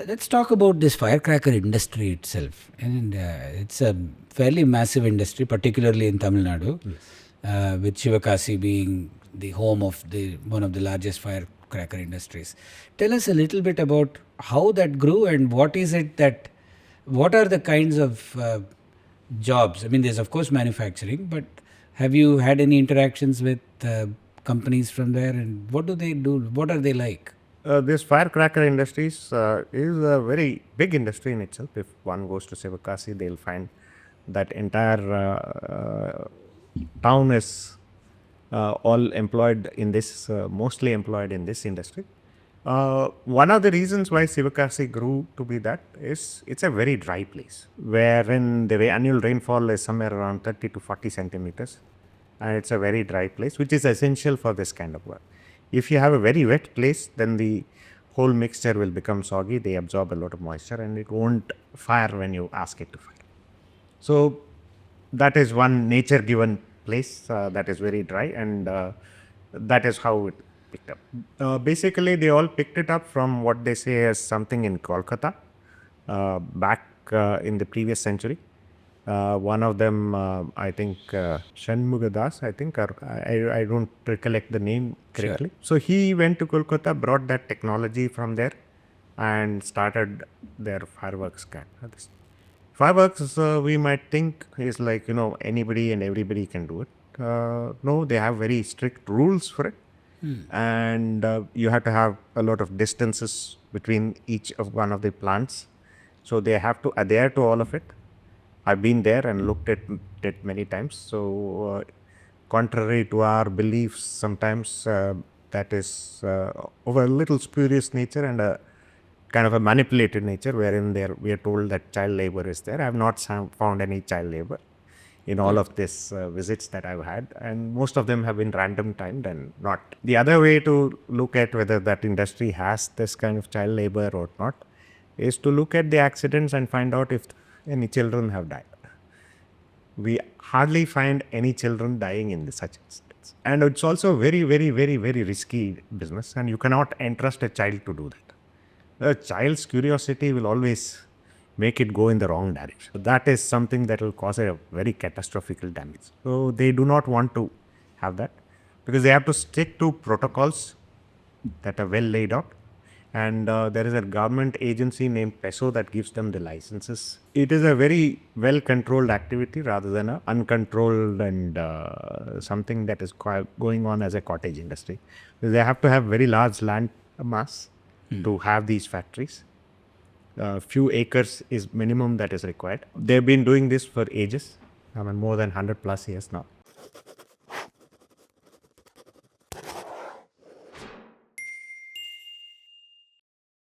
Let's talk about this firecracker industry itself. And it's a fairly massive industry, particularly in Tamil Nadu, with Sivakasi being the home of one of the largest firecracker industries. Tell us a little bit about how that grew and what are the kinds of jobs? I mean, there's of course manufacturing, but have you had any interactions with companies from there, and what do they do? What are they like? This firecracker industries is a very big industry in itself. If one goes to Sivakasi, they'll find that entire town is all employed in this, mostly employed in this industry. One of the reasons why Sivakasi grew to be that is it's a very dry place, wherein the annual rainfall is somewhere around 30 to 40 centimeters, and it's a very dry place, which is essential for this kind of work. If you have a very wet place, then the whole mixture will become soggy. They absorb a lot of moisture, and it won't fire when you ask it to fire. So that is one nature-given place that is very dry, and that is how it picked up. Basically, they all picked it up from what they say as something in Kolkata back in the previous century. One of them, I think, Shanmugadas, I think, or I don't recollect the name correctly. Sure. So he went to Kolkata, brought that technology from there, and started their fireworks camp. Fireworks, we might think is like, anybody and everybody can do it. No, they have very strict rules for it. And you have to have a lot of distances between each of one of the plants. So they have to adhere to all of it. I've been there and looked at it many times. So contrary to our beliefs, sometimes that is of a little spurious nature and a kind of a manipulated nature, wherein we are told that child labor is there. I have not found any child labor in all of these visits that I've had, and most of them have been random timed and not. The other way to look at whether that industry has this kind of child labor or not is to look at the accidents and find out if any children have died. We hardly find any children dying in such incidents. And it's also very, very, very, very risky business, and you cannot entrust a child to do that. A child's curiosity will always make it go in the wrong direction. That is something that will cause a very catastrophic damage. So they do not want to have that, because they have to stick to protocols that are well laid out. And there is a government agency named PESO that gives them the licenses. It is a very well controlled activity rather than an uncontrolled and something that is going on as a cottage industry. They have to have very large land mass to have these factories. Few acres is minimum that is required. They've been doing this for ages, more than 100 plus years now.